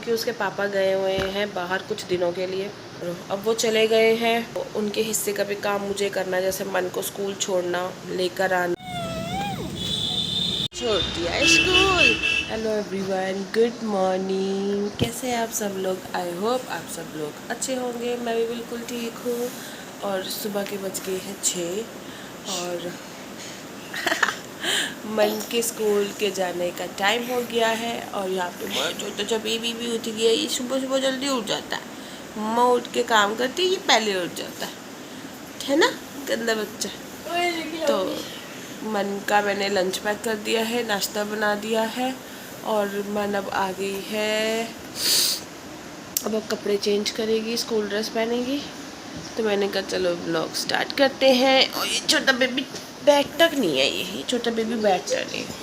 क्योंकि उसके पापा गए हुए हैं बाहर कुछ दिनों के लिए। अब वो चले गए हैं, तो उनके हिस्से का भी काम मुझे करना है, जैसे मन को स्कूल छोड़ना, लेकर आना, छोड़ दिया school. Hello everyone, good morning. कैसे हैं आप सब लोग? आई होप आप सब लोग अच्छे होंगे। मैं भी बिल्कुल ठीक हूँ। और सुबह के बज गए हैं 6 और मन के स्कूल के जाने का टाइम हो गया है। और यहाँ पे बहुत छोटा बेबी भी उठ गया। ये सुबह सुबह जल्दी उठ जाता है। मम्मा उठ के काम करती है, ये पहले उठ जाता है ना, गंदा बच्चा। तो मन का मैंने लंच पैक कर दिया है, नाश्ता बना दिया है और मन अब आ गई है। अब कपड़े चेंज करेगी, स्कूल ड्रेस पहनेगी। तो मैंने कहा चलो व्लॉग स्टार्ट करते हैं। और ये छोटा बेबी बैठता नहीं है, ये छोटा बेबी बैठता नहीं है,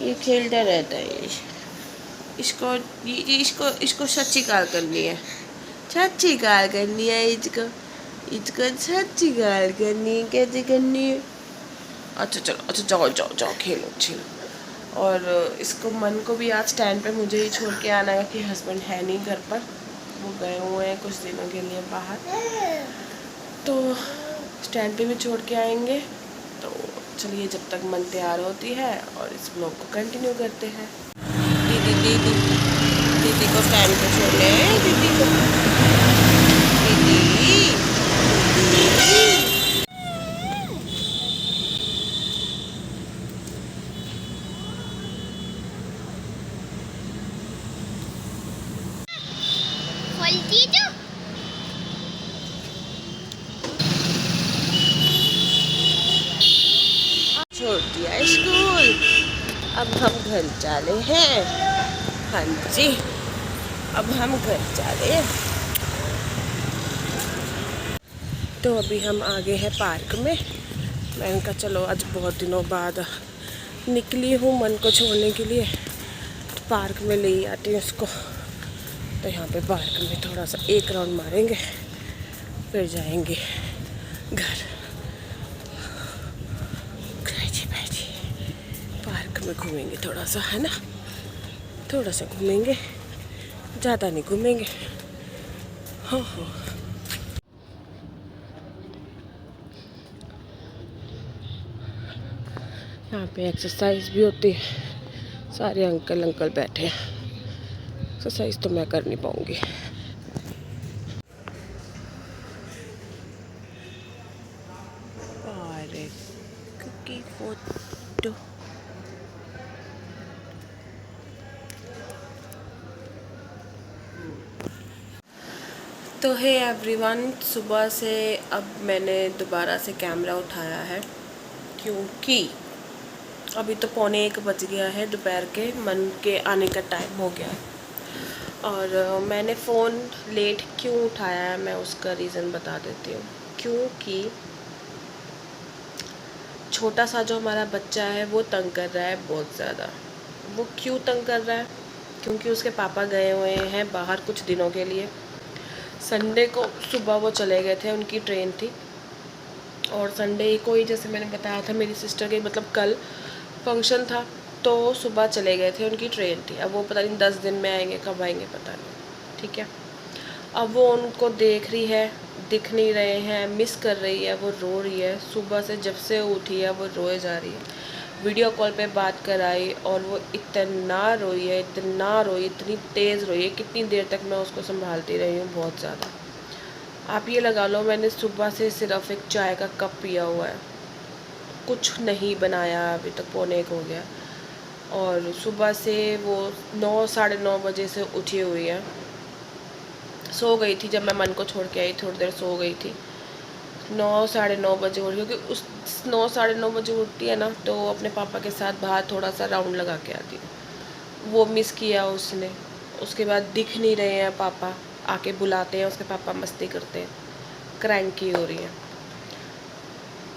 ये खेलता रहता है। ये इसको सच्ची कार करनी है, सच्ची कार करनी है। इसको सच्ची कार करनी है। कैसे करनी है? अच्छा चलो, अच्छा जाओ जाओ जाओ, खेलो खेलो। और इसको मन को भी आज स्टैंड पे मुझे ही छोड़ के आना है कि हस्बैंड है नहीं घर पर, वो गए हुए हैं कुछ दिनों के लिए बाहर। तो स्टैंड पे भी छोड़ के आएंगे। तो चलिए जब तक मन तैयार होती है और इस ब्लॉग को कंटिन्यू करते हैं। दीदी दीदी दीदी को स्टैंड पे छोड़ ले। दीदी को, दीदी छोड़ दिया स्कूल। अब हम घर चले हैं। हाँ जी, अब हम घर चले हैं। तो अभी हम आ गए हैं पार्क में। मैंने कहा चलो आज बहुत दिनों बाद निकली हूँ मन को छोड़ने के लिए, तो पार्क में ले आती हूँ उसको। तो यहाँ पे पार्क में थोड़ा सा एक राउंड मारेंगे, फिर जाएंगे घर। पार्क में घूमेंगे थोड़ा सा, है ना, थोड़ा सा घूमेंगे, ज़्यादा नहीं घूमेंगे। हाँ हाँ। यहाँ पे एक्सरसाइज भी होती है। सारे अंकल बैठे हैं। एक्सरसाइज तो मैं कर नहीं पाऊँगी। की फोटो तो है एवरीवन, सुबह से अब मैंने दोबारा से कैमरा उठाया है क्योंकि अभी तो 12:45 बज गया है दोपहर के। मन के आने का टाइम हो गया। और मैंने फ़ोन लेट क्यों उठाया है, मैं उसका रीज़न बता देती हूँ। क्योंकि छोटा सा जो हमारा बच्चा है वो तंग कर रहा है बहुत ज़्यादा। वो क्यों तंग कर रहा है? क्योंकि उसके पापा गए हुए हैं बाहर कुछ दिनों के लिए। संडे को सुबह वो चले गए थे, उनकी ट्रेन थी। और संडे को ही, जैसे मैंने बताया था, मेरी सिस्टर के मतलब कल फंक्शन था, तो सुबह चले गए थे, उनकी ट्रेन थी। अब वो पता नहीं 10 दिन में आएंगे, कब आएंगे पता नहीं। ठीक है, अब वो उनको देख रही है, दिख नहीं रहे हैं, मिस कर रही है, वो रो रही है। सुबह से जब से उठी है वो रोए जा रही है। वीडियो कॉल पे बात कराई और वो इतना रोई है, इतना रोई, इतनी तेज़ रोई है। कितनी देर तक मैं उसको संभालती रही हूँ, बहुत ज़्यादा। आप ये लगा लो, मैंने सुबह से सिर्फ एक चाय का कप पिया हुआ है, कुछ नहीं बनाया अभी तक। 12:45 हो गया और सुबह से वो 9 साढ़े 9 बजे से उठी हुई है। सो गई थी जब मैं मन को छोड़ के आई, थोड़ी देर सो गई थी। 9 साढ़े 9 बजे उठी, क्योंकि उस 9 साढ़े 9 बजे उठती है ना, तो अपने पापा के साथ बाहर थोड़ा सा राउंड लगा के आती है। वो मिस किया उसने। उसके बाद दिख नहीं रहे हैं पापा, आके बुलाते हैं, उसके पापा मस्ती करते हैं, क्रैंकी हो रही है,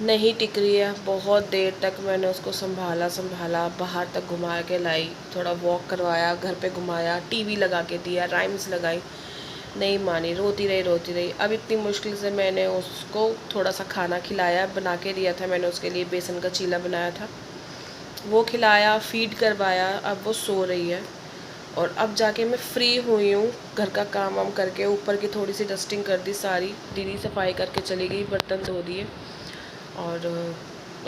नहीं टिक रही है। बहुत देर तक मैंने उसको संभाला, बाहर तक घुमा के लाई, थोड़ा वॉक करवाया, घर पे घुमाया, टीवी लगा के दिया, राइम्स लगाई, नहीं मानी, रोती रही। अब इतनी मुश्किल से मैंने उसको थोड़ा सा खाना खिलाया, बना के दिया था मैंने उसके लिए, बेसन का चीला बनाया था, वो खिलाया, फीड करवाया। अब वो सो रही है और अब जाके मैं फ्री हुई हूँ घर का काम वाम करके। ऊपर की थोड़ी सी डस्टिंग कर दी सारी, दीदी सफाई करके चली गई, बर्तन धो दिए और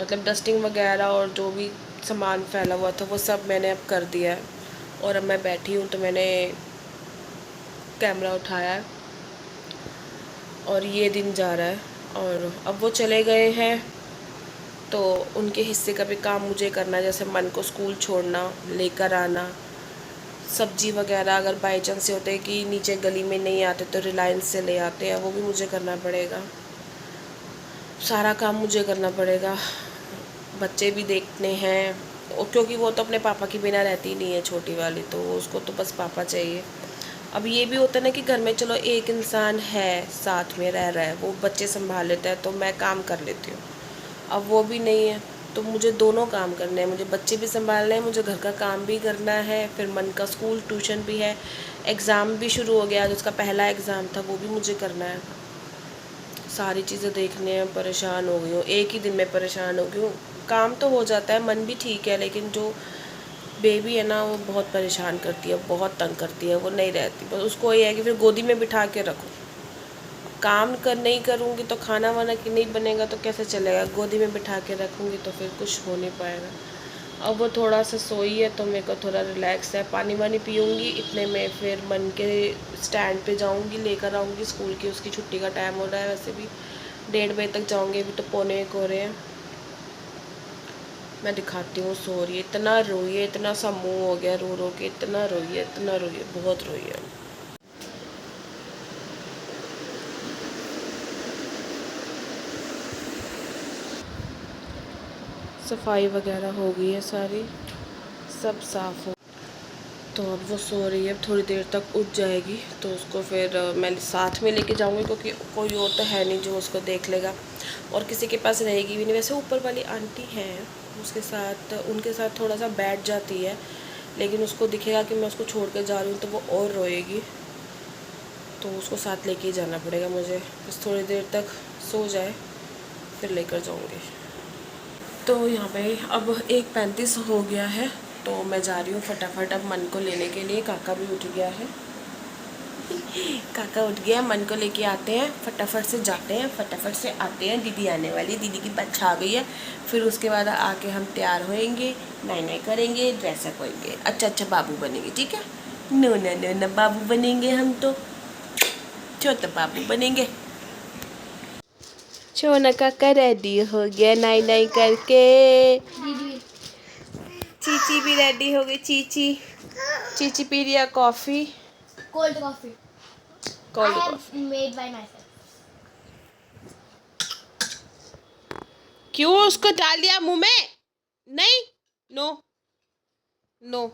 मतलब डस्टिंग वगैरह और जो भी सामान फैला हुआ था वो सब मैंने अब कर दिया है। और अब मैं बैठी हूँ तो मैंने कैमरा उठाया है और ये दिन जा रहा है। और अब वो चले गए हैं तो उनके हिस्से का भी काम मुझे करना है, जैसे मन को स्कूल छोड़ना, लेकर आना, सब्जी वगैरह अगर बाई चांस से होते हैं कि नीचे गली में नहीं आते तो रिलायंस से ले आते हैं, वो भी मुझे करना पड़ेगा। सारा काम मुझे करना पड़ेगा। बच्चे भी देखने हैं क्योंकि वो तो अपने पापा के बिना रहती नहीं है, छोटी वाली, तो उसको तो बस पापा चाहिए। अब ये भी होता है ना कि घर में चलो एक इंसान है साथ में रह रहा है, वो बच्चे संभाल लेता है तो मैं काम कर लेती हूँ। अब वो भी नहीं है तो मुझे दोनों काम करने हैं, मुझे बच्चे भी संभालने हैं, मुझे घर का काम भी करना है, फिर मन का स्कूल ट्यूशन भी है, एग्ज़ाम भी शुरू हो गया, आज उसका पहला एग्ज़ाम था, वो भी मुझे करना है। सारी चीज़ें देखने हैं, परेशान हो गई हूँ, एक ही दिन में परेशान हो गई हूँ। काम तो हो जाता है, मन भी ठीक है, लेकिन जो बेबी है ना वो बहुत परेशान करती है, बहुत तंग करती है, वो नहीं रहती, बस उसको ये है कि फिर गोदी में बिठा के रखो। काम कर नहीं करूँगी तो खाना वाना कि नहीं बनेगा तो कैसे चलेगा, गोदी में बिठा के रखूँगी तो फिर कुछ हो नहीं पाएगा। अब वो थोड़ा सा सोई है तो मेरे को थोड़ा रिलैक्स है, पानी वानी पीऊँगी, इतने में फिर मन के स्टैंड पे जाऊँगी, लेकर आऊँगी स्कूल की, उसकी छुट्टी का टाइम हो रहा है, वैसे भी 1:30 बजे तक जाऊँगी, अभी तो 1:45 हो रहे हैं। मैं दिखाती हूँ, सो रही है, इतना रोई है, इतना सा मुँह हो गया रो रो के, इतना रोई है, इतना रोई है, बहुत रोई है। सफाई वगैरह हो गई है सारी, सब साफ़ हो, तो अब वो सो रही है, थोड़ी देर तक उठ जाएगी तो उसको फिर मैं साथ में लेके जाऊँगी, क्योंकि कोई और तो है नहीं जो उसको देख लेगा और किसी के पास रहेगी भी नहीं। वैसे ऊपर वाली आंटी हैं, उसके साथ उनके साथ थोड़ा सा बैठ जाती है, लेकिन उसको दिखेगा कि मैं उसको छोड़ कर जा रही हूँ तो वो और रोएगी, तो उसको साथ लेके ही जाना पड़ेगा मुझे। बस थोड़ी देर तक सो जाए फिर लेकर जाऊँगी। तो यहाँ पे अब 1:35 हो गया है तो मैं जा रही हूँ फटाफट अब मन को लेने के लिए। काका भी उठ गया है, काका उठ गया, मन को लेके आते हैं, फटाफट से जाते हैं, फटाफट से आते हैं। दीदी आने वाली, दीदी की बच्चा आ गई है, फिर उसके बाद आके हम तैयार होएंगे, नए नए करेंगे, ड्रेसअप होएंगे, अच्छा बाबू बनेंगे, ठीक है। नो न नो न बाबू बनेंगे, हम तो छोटा बाबू बनेंगे। छोना काका रेडी हो गया नाई नाई करके, चीची भी रेडी हो गई, चीची पी रही है coffee, cold coffee, cold I coffee. have made by myself. क्यों उसको डाल दिया मुंह में? नहीं, नो नो,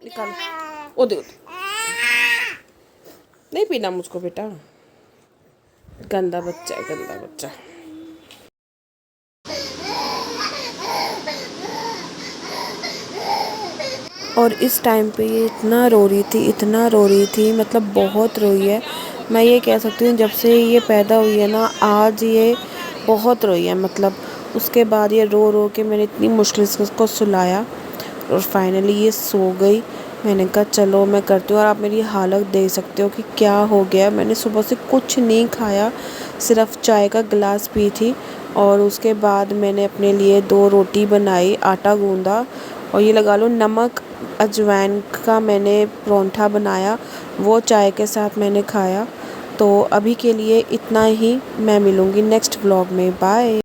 निकाल, ओ दे, नहीं पीना मुझको बेटा, गंदा बच्चा है, गंदा बच्चा। और इस टाइम पे ये इतना रो रही थी, इतना रो रही थी, मतलब बहुत रोई है। मैं ये कह सकती हूँ जब से ये पैदा हुई है ना, आज ये बहुत रोई है। मतलब उसके बाद ये रो रो के मैंने इतनी मुश्किल से उसको सुलाया और फाइनली ये सो गई। मैंने कहा चलो मैं करती हूँ, और आप मेरी हालत देख सकते हो कि क्या हो गया। मैंने सुबह से कुछ नहीं खाया, सिर्फ चाय का गिलास पी थी, और उसके बाद मैंने अपने लिए 2 रोटी बनाई, आटा गूँधा, और ये लगा लो नमक अजवाइन का मैंने परांठा बनाया, वो चाय के साथ मैंने खाया। तो अभी के लिए इतना ही, मैं मिलूँगी नेक्स्ट व्लॉग में, बाय।